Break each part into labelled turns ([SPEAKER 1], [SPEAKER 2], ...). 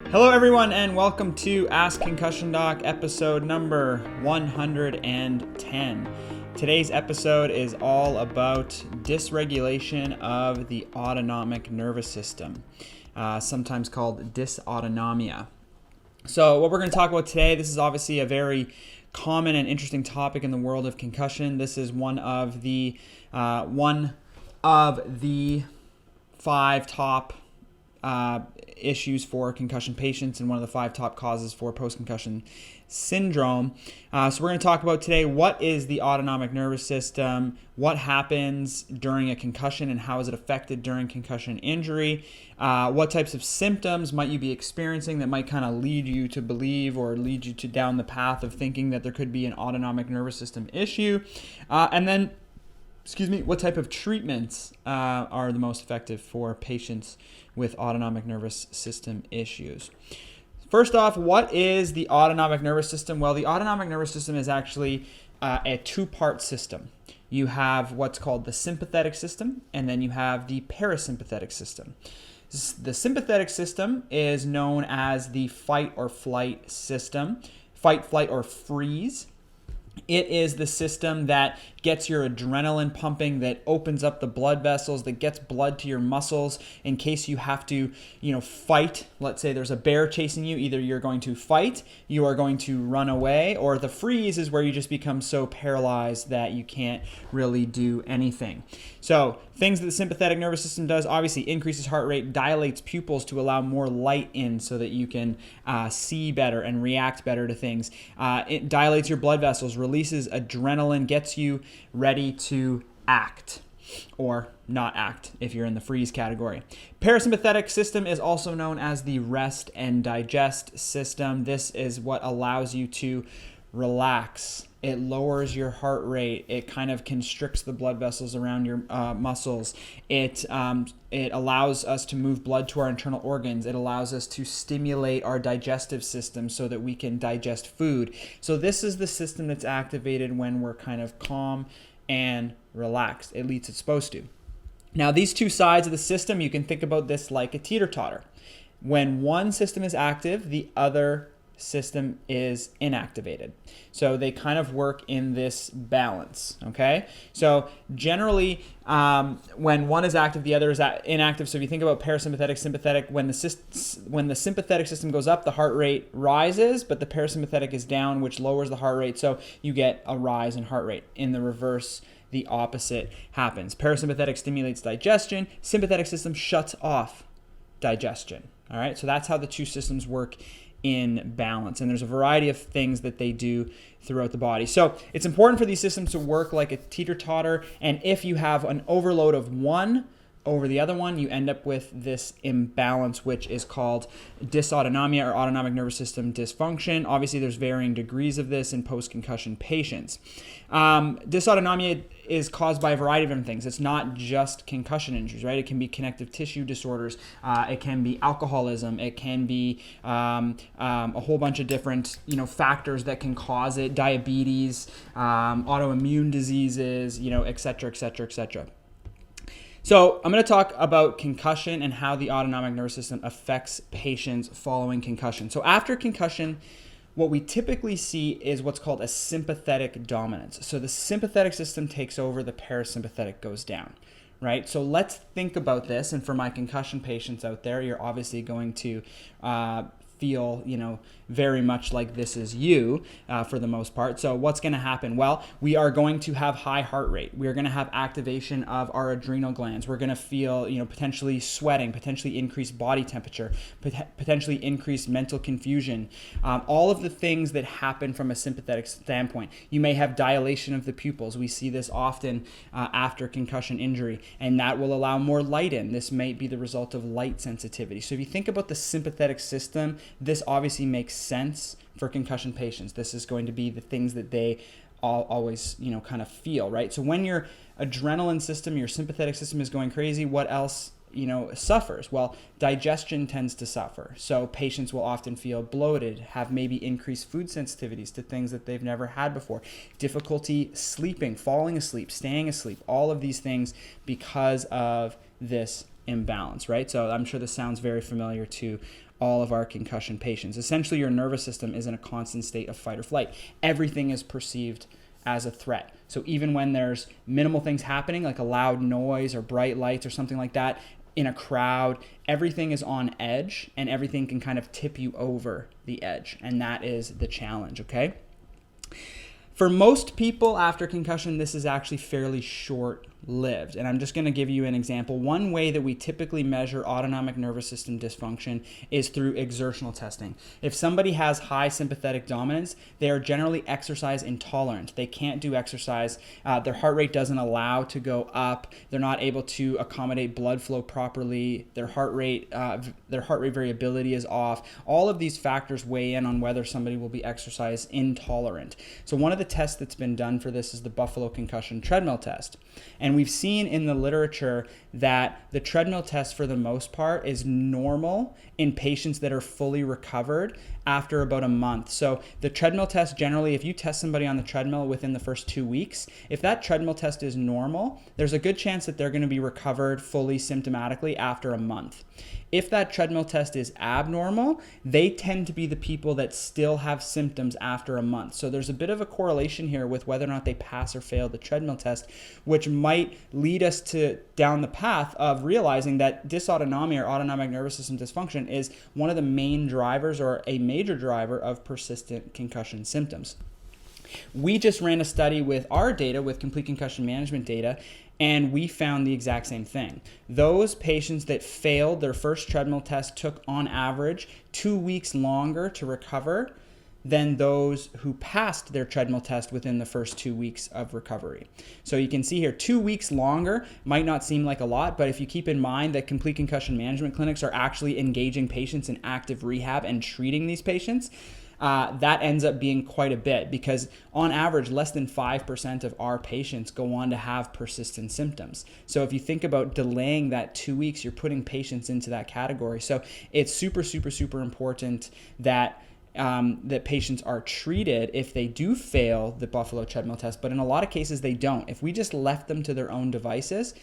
[SPEAKER 1] Hello everyone and welcome to Ask Concussion Doc episode number 110. Today's episode is all about dysregulation of the autonomic nervous system, sometimes called dysautonomia. So what we're going to talk about today, this is obviously a very common and interesting topic in the world of concussion. This is one of the 5 top issues for concussion patients and one of the 5 top causes for post-concussion syndrome. So we're going to talk about today what is the autonomic nervous system, what happens during a concussion and how is it affected during concussion injury, what types of symptoms might you be experiencing that might kind of lead you to believe or lead you to down the path of thinking that there could be an autonomic nervous system issue, and then what type of treatments are the most effective for patients with autonomic nervous system issues? First off, what is the autonomic nervous system? Well, the autonomic nervous system is actually a 2-part system. You have what's called the sympathetic system, and then you have the parasympathetic system. The sympathetic system is known as the fight or flight system, fight, flight, or freeze. It is the system that gets your adrenaline pumping, that opens up the blood vessels, that gets blood to your muscles in case you have to, fight. Let's say there's a bear chasing you. Either you're going to fight, you are going to run away, or the freeze is where you just become so paralyzed that you can't really do anything. So things that the sympathetic nervous system does, obviously increases heart rate, dilates pupils to allow more light in so that you can see better and react better to things. It dilates your blood vessels, releases adrenaline, gets you ready to act or not act if you're in the freeze category. Parasympathetic system is also known as the rest and digest system. This is what allows you to relax. It lowers your heart rate. It kind of constricts the blood vessels around your muscles. It allows us to move blood to our internal organs. It allows us to stimulate our digestive system so that we can digest food. So this is the system that's activated when we're kind of calm and relaxed. At least it's supposed to. Now, these 2 sides of the system, you can think about this like a teeter-totter. When one system is active, the other system is inactivated. So they kind of work in this balance, okay? So generally, when one is active, the other is inactive. So if you think about parasympathetic, sympathetic, when the sympathetic system goes up, the heart rate rises, but the parasympathetic is down, which lowers the heart rate. So you get a rise in heart rate. In the reverse, the opposite happens. Parasympathetic stimulates digestion. Sympathetic system shuts off digestion, all right? So that's how the 2 systems work in balance, and there's a variety of things that they do throughout the body. So it's important for these systems to work like a teeter-totter, and if you have an overload of one over the other one, you end up with this imbalance, which is called dysautonomia or autonomic nervous system dysfunction. Obviously, there's varying degrees of this in post-concussion patients. Dysautonomia is caused by a variety of different things. It's not just concussion injuries, right? It can be connective tissue disorders. It can be alcoholism. It can be a whole bunch of different, factors that can cause it. Diabetes, autoimmune diseases, et cetera, et cetera, et cetera. So I'm going to talk about concussion and how the autonomic nervous system affects patients following concussion. So after concussion, what we typically see is what's called a sympathetic dominance. So the sympathetic system takes over, the parasympathetic goes down, right? So let's think about this. And for my concussion patients out there, you're obviously going to feel, very much like this is you for the most part. So what's going to happen? Well, we are going to have high heart rate. We are going to have activation of our adrenal glands. We're going to feel, potentially sweating, potentially increased body temperature, potentially increased mental confusion. All of the things that happen from a sympathetic standpoint. You may have dilation of the pupils. We see this often after concussion injury, and that will allow more light in. This may be the result of light sensitivity. So if you think about the sympathetic system, this obviously makes sense for concussion patients. This is going to be the things that they always, kind of feel, right? So when your adrenaline system, your sympathetic system is going crazy, what else, suffers? Well, digestion tends to suffer. So patients will often feel bloated, have maybe increased food sensitivities to things that they've never had before, difficulty sleeping, falling asleep, staying asleep, all of these things because of this imbalance, right? So I'm sure this sounds very familiar to all of our concussion patients. Essentially, your nervous system is in a constant state of fight or flight. Everything is perceived as a threat. So even when there's minimal things happening, like a loud noise or bright lights or something like that in a crowd, everything is on edge and everything can kind of tip you over the edge. And that is the challenge, okay? For most people after concussion, this is actually fairly short-lived. And I'm just going to give you an example. One way that we typically measure autonomic nervous system dysfunction is through exertional testing. If somebody has high sympathetic dominance, they are generally exercise intolerant. They can't do exercise. Their heart rate doesn't allow to go up. They're not able to accommodate blood flow properly. Their heart rate variability is off. All of these factors weigh in on whether somebody will be exercise intolerant. So one of the tests that's been done for this is the Buffalo Concussion Treadmill test. And we've seen in the literature that the treadmill test for the most part is normal in patients that are fully recovered after about a month. So the treadmill test generally, if you test somebody on the treadmill within the first 2 weeks, if that treadmill test is normal, there's a good chance that they're going to be recovered fully symptomatically after a month. If that treadmill test is abnormal, they tend to be the people that still have symptoms after a month. So there's a bit of a correlation here with whether or not they pass or fail the treadmill test, which might lead us down the path of realizing that dysautonomia or autonomic nervous system dysfunction is one of the main drivers or a major driver of persistent concussion symptoms. We just ran a study with our data, with complete concussion management data, and we found the exact same thing. Those patients that failed their first treadmill test took on average 2 weeks longer to recover than those who passed their treadmill test within the first 2 weeks of recovery. So you can see here, 2 weeks longer might not seem like a lot, but if you keep in mind that complete concussion management clinics are actually engaging patients in active rehab and treating these patients, that ends up being quite a bit, because on average, less than 5% of our patients go on to have persistent symptoms. So if you think about delaying that 2 weeks, you're putting patients into that category. So it's super, super, super important that that patients are treated if they do fail the Buffalo treadmill test, but in a lot of cases they don't. If we just left them to their own devices,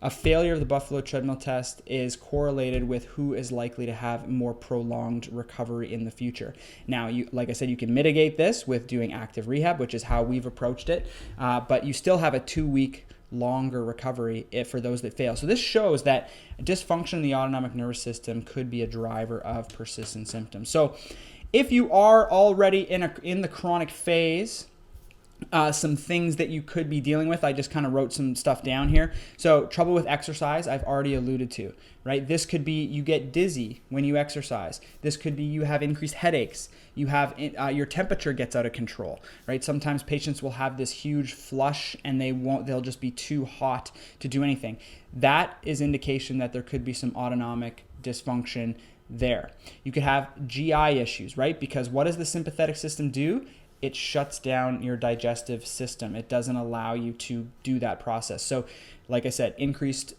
[SPEAKER 1] a failure of the Buffalo treadmill test is correlated with who is likely to have more prolonged recovery in the future. Now, like I said, you can mitigate this with doing active rehab, which is how we've approached it, but you still have a 2 week longer recovery for those that fail. So this shows that dysfunction in the autonomic nervous system could be a driver of persistent symptoms. So if you are already in the chronic phase, some things that you could be dealing with. I just kind of wrote some stuff down here. So trouble with exercise, I've already alluded to, right? This could be you get dizzy when you exercise. This could be you have increased headaches. You have your temperature gets out of control, right? Sometimes patients will have this huge flush and they'll just be too hot to do anything. That is indication that there could be some autonomic dysfunction there. You could have GI issues, right? Because what does the sympathetic system do? It shuts down your digestive system. It doesn't allow you to do that process. So like I said, increased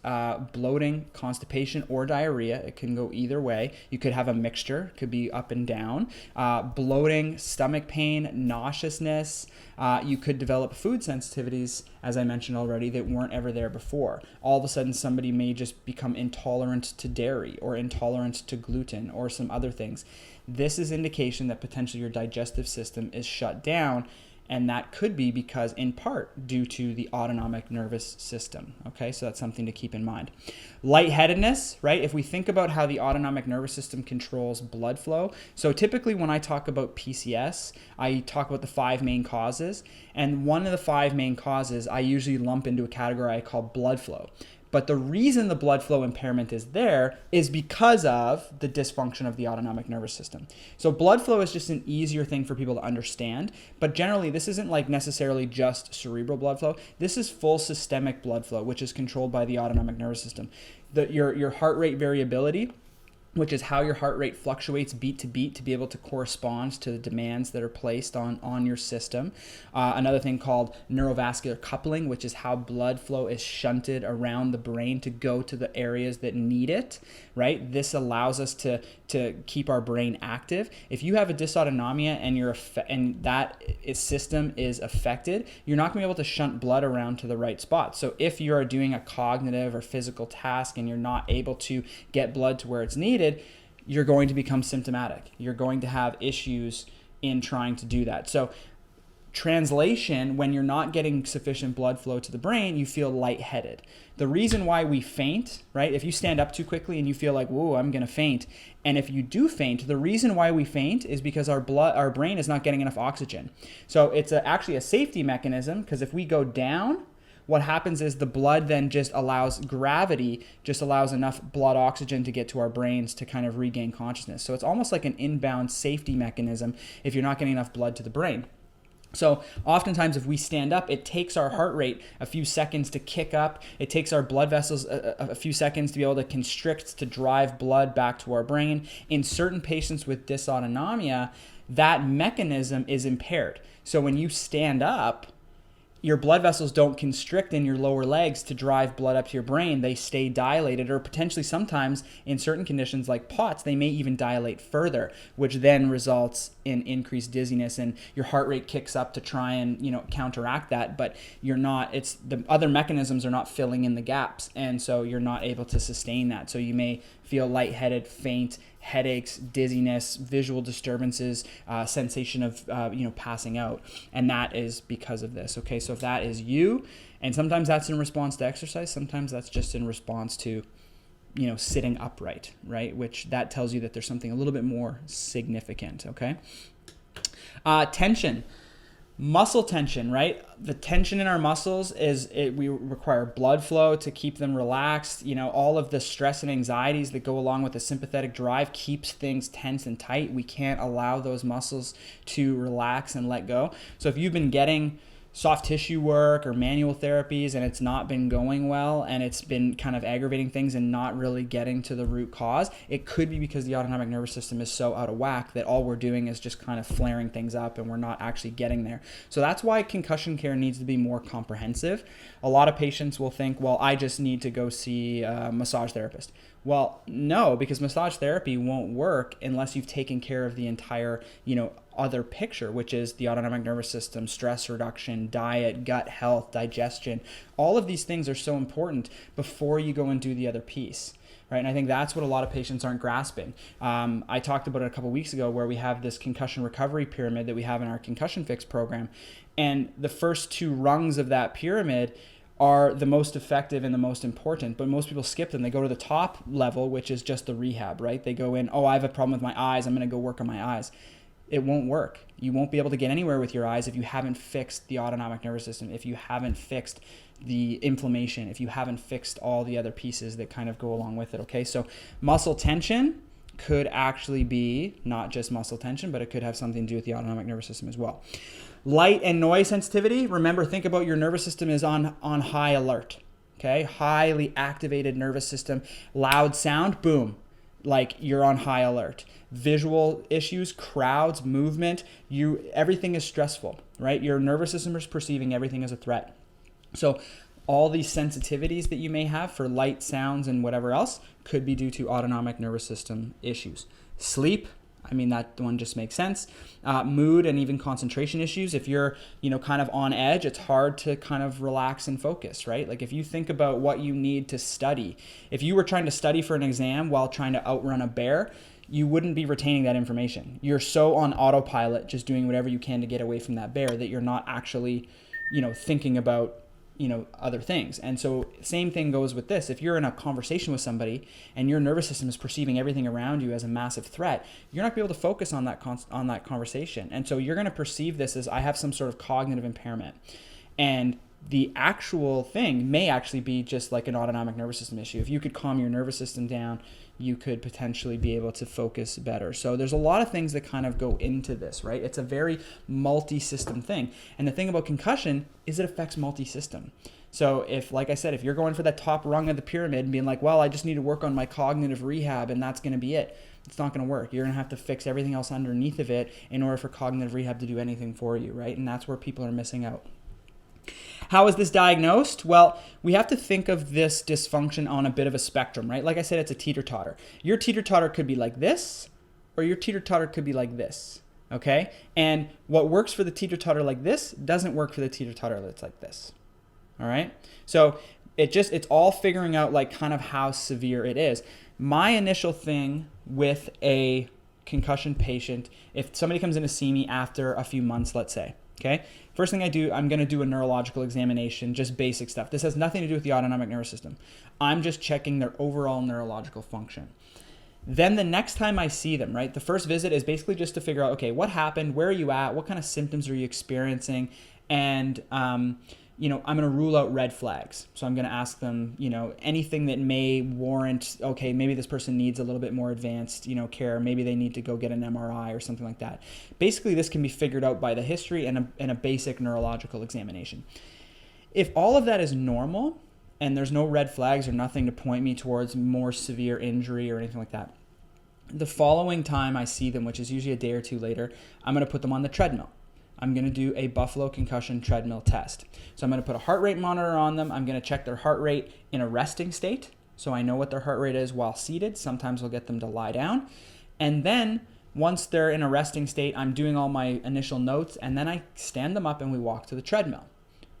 [SPEAKER 1] bloating, constipation, or diarrhea. It can go either way. You could have a mixture. It could be up and down. Bloating, stomach pain, nauseousness. You could develop food sensitivities, as I mentioned already, that weren't ever there before. All of a sudden, somebody may just become intolerant to dairy or intolerant to gluten or some other things. This is indication that potentially your digestive system is shut down, and that could be because, in part, due to the autonomic nervous system. Okay, so that's something to keep in mind. Lightheadedness, right? If we think about how the autonomic nervous system controls blood flow, so typically when I talk about PCS, I talk about the 5 main causes, and one of the 5 main causes I usually lump into a category I call blood flow. But the reason the blood flow impairment is there is because of the dysfunction of the autonomic nervous system. So blood flow is just an easier thing for people to understand, but generally this isn't like necessarily just cerebral blood flow. This is full systemic blood flow, which is controlled by the autonomic nervous system. Your heart rate variability, which is how your heart rate fluctuates beat to beat to be able to correspond to the demands that are placed on your system. Another thing called neurovascular coupling, which is how blood flow is shunted around the brain to go to the areas that need it, right? This allows us to keep our brain active. If you have a dysautonomia and that system is affected, you're not going to be able to shunt blood around to the right spot. So if you are doing a cognitive or physical task and you're not able to get blood to where it's needed, you're going to become symptomatic. You're going to have issues in trying to do that. So translation, when you're not getting sufficient blood flow to the brain, you feel lightheaded. The reason why we faint, right? If you stand up too quickly and you feel like, whoa, I'm going to faint. And if you do faint, the reason why we faint is because our brain is not getting enough oxygen. So it's actually a safety mechanism, because if we go down, what happens is the blood then just allows gravity, just allows enough blood oxygen to get to our brains to kind of regain consciousness. So it's almost like an inbound safety mechanism if you're not getting enough blood to the brain. So oftentimes if we stand up, it takes our heart rate a few seconds to kick up. It takes our blood vessels a few seconds to be able to constrict, to drive blood back to our brain. In certain patients with dysautonomia, that mechanism is impaired. So when you stand up, your blood vessels don't constrict in your lower legs to drive blood up to your brain. They stay dilated, or potentially sometimes in certain conditions like POTS, they may even dilate further, which then results in increased dizziness, and your heart rate kicks up to try and, counteract that, but it's the other mechanisms are not filling in the gaps, and so you're not able to sustain that. So you may feel lightheaded, faint, headaches, dizziness, visual disturbances, sensation of passing out, and that is because of this. Okay, so if that is you, and sometimes that's in response to exercise, sometimes that's just in response to sitting upright, right? Which that tells you that there's something a little bit more significant. Okay, tension. Muscle tension, right? The tension in our muscles we require blood flow to keep them relaxed. All of the stress and anxieties that go along with the sympathetic drive keeps things tense and tight. We can't allow those muscles to relax and let go. So if you've been getting soft tissue work or manual therapies and it's not been going well, and it's been kind of aggravating things and not really getting to the root cause, it could be because the autonomic nervous system is so out of whack that all we're doing is just kind of flaring things up and we're not actually getting there. So that's why concussion care needs to be more comprehensive. A lot of patients will think, well, I just need to go see a massage therapist. Well, no, because massage therapy won't work unless you've taken care of the entire, other picture, which is the autonomic nervous system, stress reduction, diet, gut health, digestion. All of these things are so important before you go and do the other piece, right? And I think that's what a lot of patients aren't grasping. I talked about it a couple weeks ago, where we have this concussion recovery pyramid that we have in our concussion fix program. And the first two rungs of that pyramid are the most effective and the most important, but most people skip them. They go to the top level, which is just the rehab, right? They go in, I have a problem with my eyes, I'm going to go work on my eyes. It won't work. You won't be able to get anywhere with your eyes if you haven't fixed the autonomic nervous system, if you haven't fixed the inflammation, if you haven't fixed all the other pieces that kind of go along with it, okay? So muscle tension could actually be not just muscle tension, but it could have something to do with the autonomic nervous system as well. Light and noise sensitivity. Remember, think about your nervous system is on high alert, okay? Highly activated nervous system. Loud sound, boom, like you're on high alert. Visual issues, crowds, movement, everything is stressful, right? Your nervous system is perceiving everything as a threat. So all these sensitivities that you may have for light, sounds, and whatever else could be due to autonomic nervous system issues. Sleep, that one just makes sense. Mood and even concentration issues. If you're, kind of on edge, it's hard to kind of relax and focus, right? Like if you think about what you need to study, if you were trying to study for an exam while trying to outrun a bear, you wouldn't be retaining that information. You're so on autopilot, just doing whatever you can to get away from that bear, that you're not actually, thinking about, other things. And so same thing goes with this. If you're in a conversation with somebody and your nervous system is perceiving everything around you as a massive threat, you're not going to be able to focus on that conversation. And so you're going to perceive this as, I have some sort of cognitive impairment. And the actual thing may actually be just like an autonomic nervous system issue. If you could calm your nervous system down, you could potentially be able to focus better. So there's a lot of things that kind of go into this, right? It's a very multi-system thing. And the thing about concussion is it affects multi-system. So if, like I said, if you're going for that top rung of the pyramid and being like, well, I just need to work on my cognitive rehab and that's going to be it, it's not going to work. You're going to have to fix everything else underneath of it in order for cognitive rehab to do anything for you, right? And that's where people are missing out. How is this diagnosed? Well, we have to think of this dysfunction on a bit of a spectrum, right? Like I said, it's a teeter-totter. Your teeter-totter could be like this, or your teeter-totter could be like this, okay? And what works for the teeter-totter like this doesn't work for the teeter-totter that's like this, all right? So It's all figuring out like kind of how severe it is. My initial thing with a concussion patient, if somebody comes in to see me after a few months, let's say, okay, first thing I do, I'm going to do a neurological examination, just basic stuff. This has nothing to do with the autonomic nervous system. I'm just checking their overall neurological function. Then the next time I see them, right, the first visit is basically just to figure out, okay, what happened? Where are you at? What kind of symptoms are you experiencing? And, I'm going to rule out red flags. So I'm going to ask them, anything that may warrant, okay, maybe this person needs a little bit more advanced, care. Maybe they need to go get an MRI or something like that. Basically, this can be figured out by the history and a basic neurological examination. If all of that is normal and there's no red flags or nothing to point me towards more severe injury or anything like that, the following time I see them, which is usually a day or two later, I'm going to put them on the treadmill. I'm going to do a Buffalo concussion treadmill test. So I'm going to put a heart rate monitor on them. I'm going to check their heart rate in a resting state, so I know what their heart rate is while seated. Sometimes we'll get them to lie down. And then once they're in a resting state, I'm doing all my initial notes, and then I stand them up and we walk to the treadmill.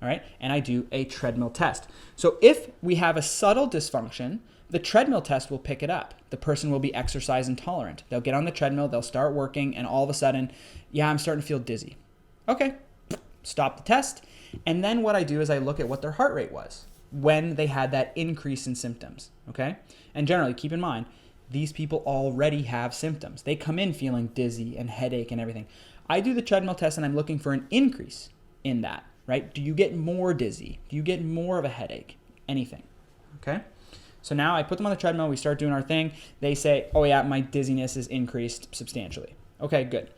[SPEAKER 1] All right? And I do a treadmill test. So if we have a subtle dysfunction, the treadmill test will pick it up. The person will be exercise intolerant. They'll get on the treadmill, they'll start working, and all of a sudden, I'm starting to feel dizzy. Okay, stop the test. And then what I do is I look at what their heart rate was when they had that increase in symptoms, okay? And generally, keep in mind, these people already have symptoms. They come in feeling dizzy and headache and everything. I do the treadmill test and I'm looking for an increase in that, right? Do you get more dizzy? Do you get more of a headache? Anything, okay? So now I put them on the treadmill, we start doing our thing. They say, oh yeah, my dizziness is increased substantially. Okay, good.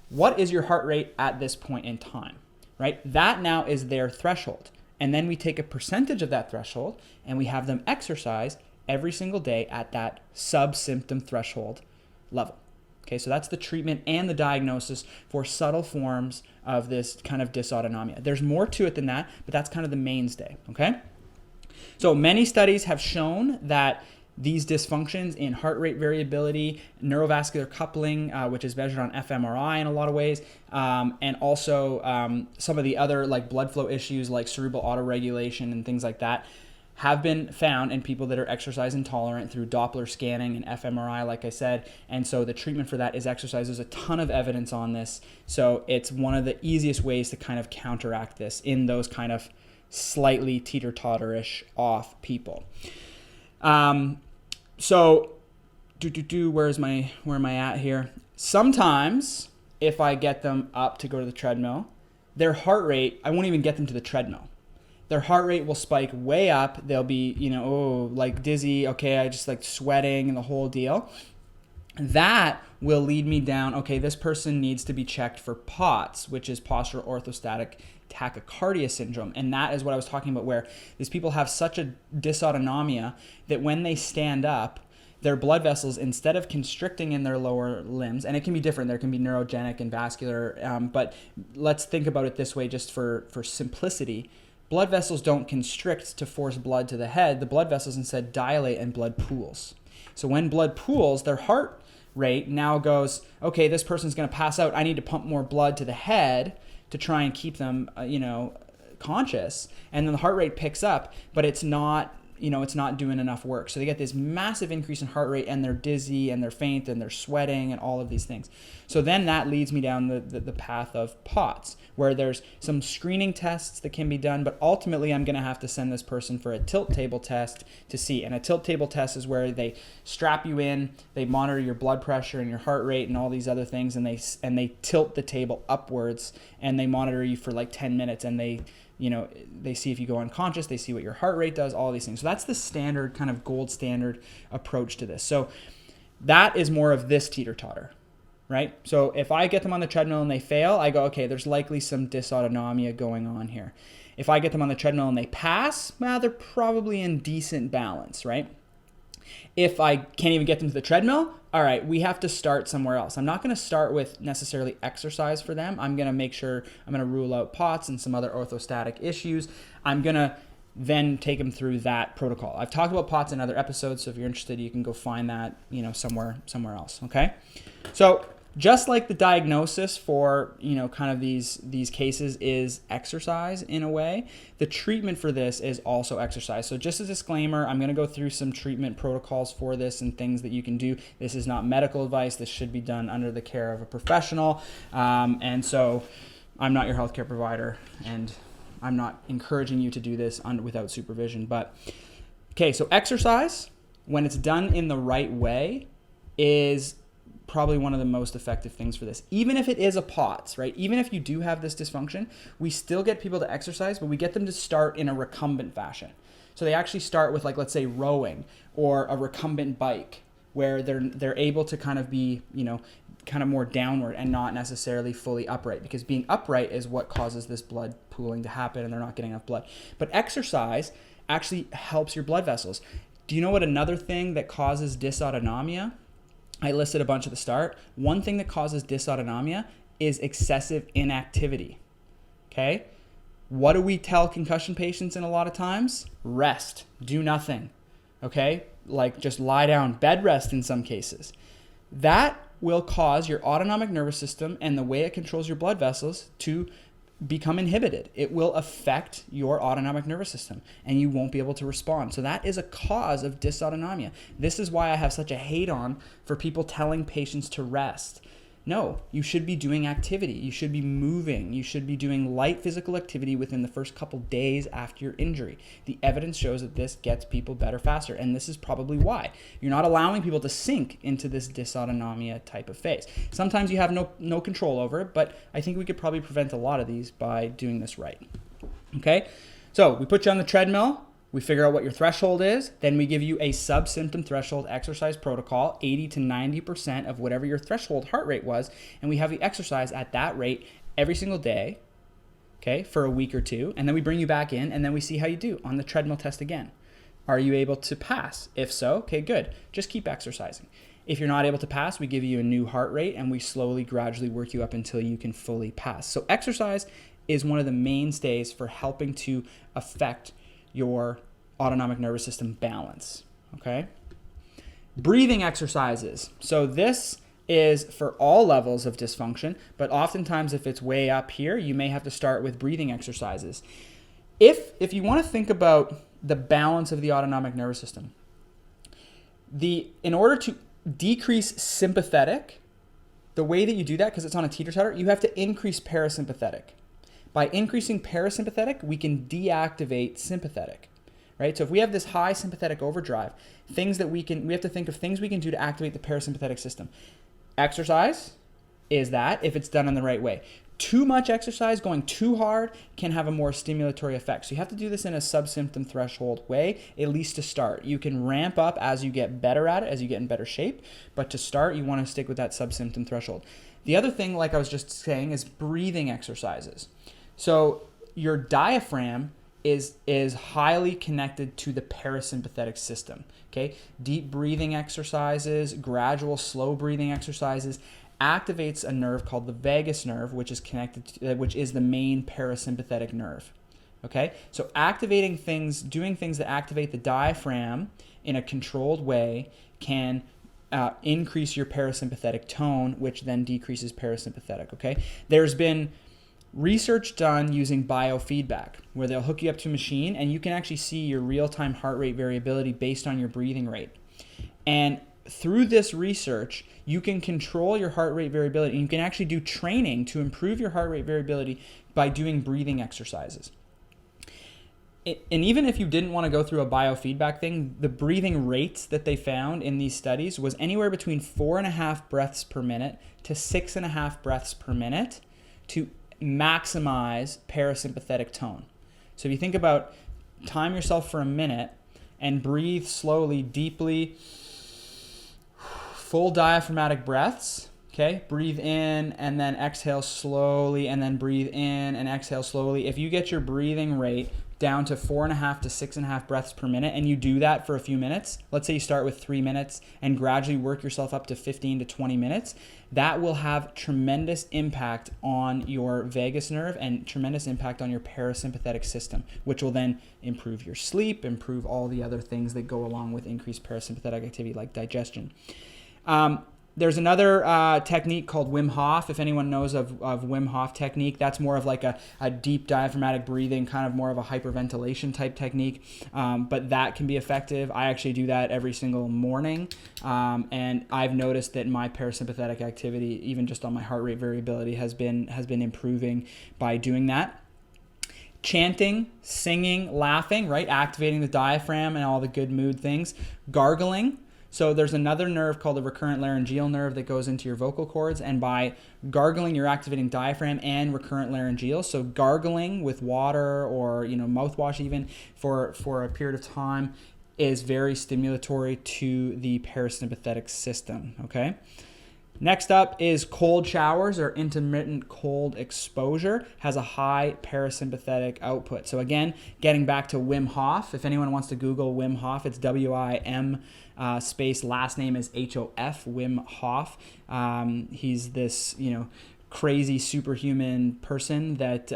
[SPEAKER 1] What is your heart rate at this point in time, right? That now is their threshold. And then we take a percentage of that threshold and we have them exercise every single day at that sub-symptom threshold level. Okay, so that's the treatment and the diagnosis for subtle forms of this kind of dysautonomia. There's more to it than that, but that's kind of the mainstay, okay? So many studies have shown that these dysfunctions in heart rate variability, neurovascular coupling, which is measured on fMRI in a lot of ways, and also some of the other like blood flow issues like cerebral autoregulation and things like that have been found in people that are exercise intolerant through Doppler scanning and fMRI, like I said. And so the treatment for that is exercise. There's a ton of evidence on this. So it's one of the easiest ways to kind of counteract this in those kind of slightly teeter-totterish off people. So where am I at here? Sometimes if I get them up to go to the treadmill, their heart rate, I won't even get them to the treadmill. Their heart rate will spike way up. They'll be, like dizzy. Okay, I just like sweating and the whole deal. That will lead me down, okay, this person needs to be checked for POTS, which is postural orthostatic tachycardia syndrome. And that is what I was talking about, where these people have such a dysautonomia that when they stand up, their blood vessels, instead of constricting in their lower limbs, and it can be different, there can be neurogenic and vascular, but let's think about it this way just for simplicity. Blood vessels don't constrict to force blood to the head. The blood vessels instead dilate and blood pools. So when blood pools, their heart rate now goes, okay, this person's going to pass out. I need to pump more blood to the head to try and keep them, conscious. And then the heart rate picks up, but it's not doing enough work. So they get this massive increase in heart rate and they're dizzy and they're faint and they're sweating and all of these things. So then that leads me down the path of POTS, where there's some screening tests that can be done, but ultimately I'm going to have to send this person for a tilt table test to see. And a tilt table test is where they strap you in, they monitor your blood pressure and your heart rate and all these other things, and they tilt the table upwards and they monitor you for like 10 minutes and they see if you go unconscious, they see what your heart rate does, all these things. So that's the standard kind of gold standard approach to this. So that is more of this teeter-totter, right? So if I get them on the treadmill and they fail, I go, okay, there's likely some dysautonomia going on here. If I get them on the treadmill and they pass, well, they're probably in decent balance, right? If I can't even get them to the treadmill, all right, we have to start somewhere else. I'm not going to start with necessarily exercise for them. I'm going to make sure I'm going to rule out POTS and some other orthostatic issues. I'm going to then take them through that protocol. I've talked about POTS in other episodes, so if you're interested, you can go find that, somewhere else, okay? So just like the diagnosis for, kind of these cases is exercise in a way, the treatment for this is also exercise. So just a disclaimer, I'm going to go through some treatment protocols for this and things that you can do. This is not medical advice. This should be done under the care of a professional. And so I'm not your healthcare provider, and I'm not encouraging you to do this without supervision. But okay, so exercise, when it's done in the right way, is probably one of the most effective things for this. Even if it is a POTS, right? Even if you do have this dysfunction, we still get people to exercise, but we get them to start in a recumbent fashion. So they actually start with, like, let's say rowing or a recumbent bike, where they're able to kind of be, kind of more downward and not necessarily fully upright, because being upright is what causes this blood pooling to happen and they're not getting enough blood. But exercise actually helps your blood vessels. Do you know what another thing that causes dysautonomia? I listed a bunch at the start. One thing that causes dysautonomia is excessive inactivity. Okay? What do we tell concussion patients in a lot of times? Rest. Do nothing. Okay? Like just lie down, bed rest in some cases. That will cause your autonomic nervous system and the way it controls your blood vessels to become inhibited. It will affect your autonomic nervous system and you won't be able to respond. So that is a cause of dysautonomia. This is why I have such a hate on for people telling patients to rest. No, you should be doing activity. You should be moving. You should be doing light physical activity within the first couple days after your injury. The evidence shows that this gets people better faster, and this is probably why. You're not allowing people to sink into this dysautonomia type of phase. Sometimes you have no control over it, but I think we could probably prevent a lot of these by doing this right. Okay? So we put you on the treadmill. We figure out what your threshold is. Then we give you a sub-symptom threshold exercise protocol, 80 to 90% of whatever your threshold heart rate was. And we have you exercise at that rate every single day, okay, for a week or two. And then we bring you back in, and then we see how you do on the treadmill test again. Are you able to pass? If so, okay, good. Just keep exercising. If you're not able to pass, we give you a new heart rate, and we slowly, gradually work you up until you can fully pass. So exercise is one of the mainstays for helping to affect your autonomic nervous system balance, okay? Breathing exercises. So this is for all levels of dysfunction, but oftentimes if it's way up here, you may have to start with breathing exercises. If you want to think about the balance of the autonomic nervous system, in order to decrease sympathetic, the way that you do that, because it's on a teeter-totter, you have to increase parasympathetic. By increasing parasympathetic, we can deactivate sympathetic, right? So if we have this high sympathetic overdrive, we have to think of things we can do to activate the parasympathetic system. Exercise is that, if it's done in the right way. Too much exercise, going too hard, can have a more stimulatory effect. So you have to do this in a sub-symptom threshold way, at least to start. You can ramp up as you get better at it, as you get in better shape, but to start, you want to stick with that sub-symptom threshold. The other thing, like I was just saying, is breathing exercises. So your diaphragm is highly connected to the parasympathetic system, okay? Deep breathing exercises, gradual slow breathing exercises activates a nerve called the vagus nerve, which is which is the main parasympathetic nerve, okay? So doing things that activate the diaphragm in a controlled way can increase your parasympathetic tone, which then decreases parasympathetic, okay? There's been research done using biofeedback, where they'll hook you up to a machine and you can actually see your real-time heart rate variability based on your breathing rate. And through this research, you can control your heart rate variability, and you can actually do training to improve your heart rate variability by doing breathing exercises. And even if you didn't want to go through a biofeedback thing, the breathing rates that they found in these studies was anywhere between 4.5 breaths per minute to 6.5 breaths per minute to maximize parasympathetic tone. So if you think about, time yourself for a minute and breathe slowly, deeply, full diaphragmatic breaths, okay? Breathe in and then exhale slowly, and then breathe in and exhale slowly. If you get your breathing rate down to 4.5 to 6.5 breaths per minute, and you do that for a few minutes, let's say you start with 3 minutes and gradually work yourself up to 15 to 20 minutes, that will have tremendous impact on your vagus nerve and tremendous impact on your parasympathetic system, which will then improve your sleep, improve all the other things that go along with increased parasympathetic activity like digestion. There's another technique called Wim Hof. If anyone knows of Wim Hof technique, that's more of like a deep diaphragmatic breathing, kind of more of a hyperventilation type technique. But that can be effective. I actually do that every single morning. And I've noticed that my parasympathetic activity, even just on my heart rate variability, has been improving by doing that. Chanting, singing, laughing, right? Activating the diaphragm and all the good mood things. Gargling. So there's another nerve called the recurrent laryngeal nerve that goes into your vocal cords, and by gargling, you're activating diaphragm and recurrent laryngeal. So gargling with water or mouthwash even for a period of time is very stimulatory to the parasympathetic system. Okay. Next up is cold showers or intermittent cold exposure. Has a high parasympathetic output. So again, getting back to Wim Hof, if anyone wants to Google Wim Hof, it's W-I-M space last name is H-O-F, Wim Hof. He's this, crazy superhuman person that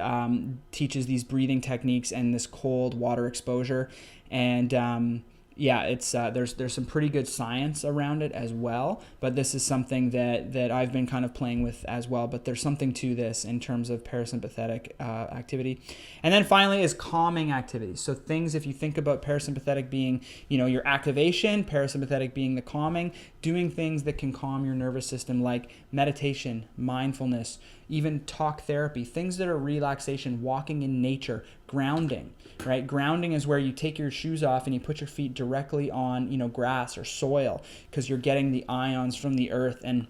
[SPEAKER 1] teaches these breathing techniques and this cold water exposure. And it's there's some pretty good science around it as well, but this is something that I've been kind of playing with as well. But there's something to this in terms of parasympathetic activity. And then finally is calming activities. So things, if you think about parasympathetic being, your activation, parasympathetic being the calming, doing things that can calm your nervous system like meditation, mindfulness, even talk therapy, things that are relaxation, walking in nature, grounding, right? Grounding is where you take your shoes off and you put your feet directly on, grass or soil, because you're getting the ions from the earth and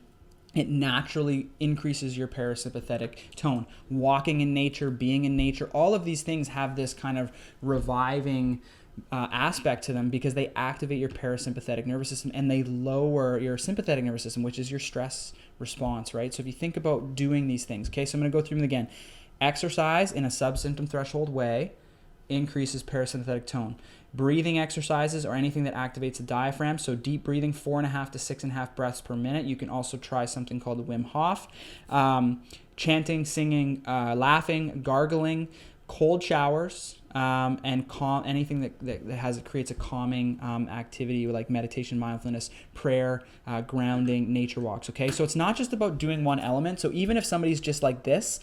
[SPEAKER 1] it naturally increases your parasympathetic tone. Walking in nature, being in nature, all of these things have this kind of reviving aspect to them because they activate your parasympathetic nervous system and they lower your sympathetic nervous system, which is your stress response, right? So if you think about doing these things, okay, so I'm going to go through them again. Exercise in a subsymptom threshold way increases parasympathetic tone. Breathing exercises or anything that activates the diaphragm, so deep breathing, 4.5 to 6.5 breaths per minute. You can also try something called the Wim Hof. Chanting, singing, laughing, gargling, cold showers, and anything that creates a calming activity like meditation, mindfulness, prayer, grounding, nature walks. Okay, so it's not just about doing one element. So even if somebody's just like this,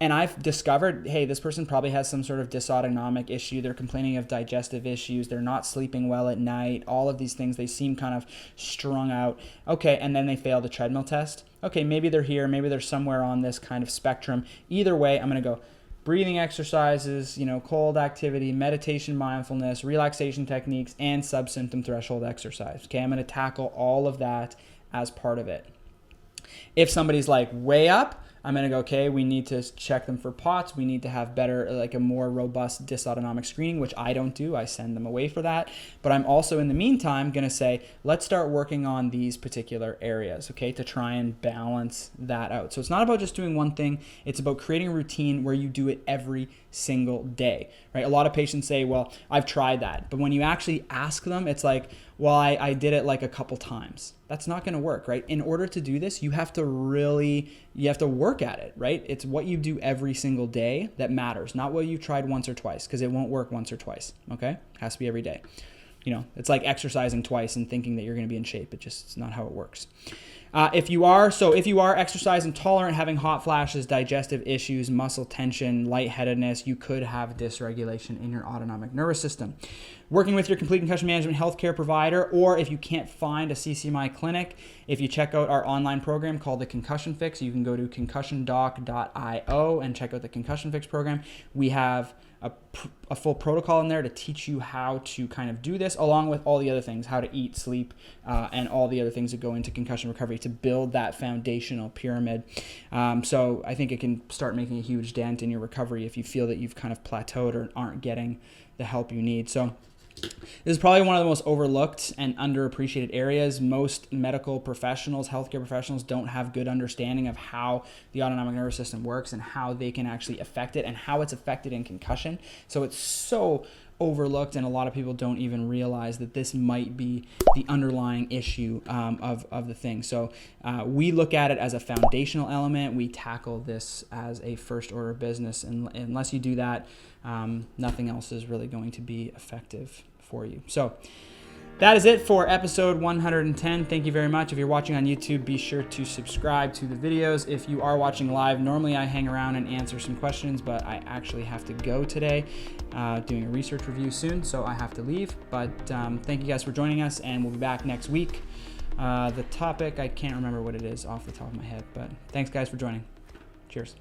[SPEAKER 1] and I've discovered, hey, this person probably has some sort of dysautonomic issue. They're complaining of digestive issues. They're not sleeping well at night. All of these things, they seem kind of strung out. Okay, and then they fail the treadmill test. Okay, maybe they're here. Maybe they're somewhere on this kind of spectrum. Either way, I'm going to go breathing exercises, cold activity, meditation, mindfulness, relaxation techniques, and subsymptom threshold exercise. Okay, I'm going to tackle all of that as part of it. If somebody's like way up, I'm going to go, okay, we need to check them for POTS. We need to have better, like a more robust dysautonomic screening, which I don't do. I send them away for that. But I'm also, in the meantime, going to say, let's start working on these particular areas, okay, to try and balance that out. So it's not about just doing one thing. It's about creating a routine where you do it every single day, right? A lot of patients say, well, I've tried that. But when you actually ask them, it's like, well, I did it like a couple times. That's not going to work, right? In order to do this, you have to work at it, right? It's what you do every single day that matters, not what you tried once or twice, because it won't work once or twice, okay? It has to be every day. It's like exercising twice and thinking that you're going to be in shape. It's not how it works. If you are exercise intolerant, having hot flashes, digestive issues, muscle tension, lightheadedness, you could have dysregulation in your autonomic nervous system. Working with your complete concussion management healthcare provider, or if you can't find a CCMI clinic, if you check out our online program called the Concussion Fix, you can go to concussiondoc.io and check out the Concussion Fix program. We have a full protocol in there to teach you how to kind of do this, along with all the other things, how to eat, sleep, and all the other things that go into concussion recovery to build that foundational pyramid. So I think it can start making a huge dent in your recovery if you feel that you've kind of plateaued or aren't getting the help you need. So this is probably one of the most overlooked and underappreciated areas. Most medical professionals, healthcare professionals, don't have good understanding of how the autonomic nervous system works and how they can actually affect it and how it's affected in concussion. So it's so overlooked, and a lot of people don't even realize that this might be the underlying issue of the thing. So we look at it as a foundational element. We tackle this as a first order of business, and unless you do that, nothing else is really going to be effective for you. So That is it for episode 110. Thank you very much. If you're watching on YouTube, be sure to subscribe to the videos. If you are watching live, normally I hang around and answer some questions, but I actually have to go today, doing a research review soon, so I have to leave. But thank you guys for joining us, and we'll be back next week. The topic, I can't remember what it is off the top of my head, but thanks guys for joining. Cheers.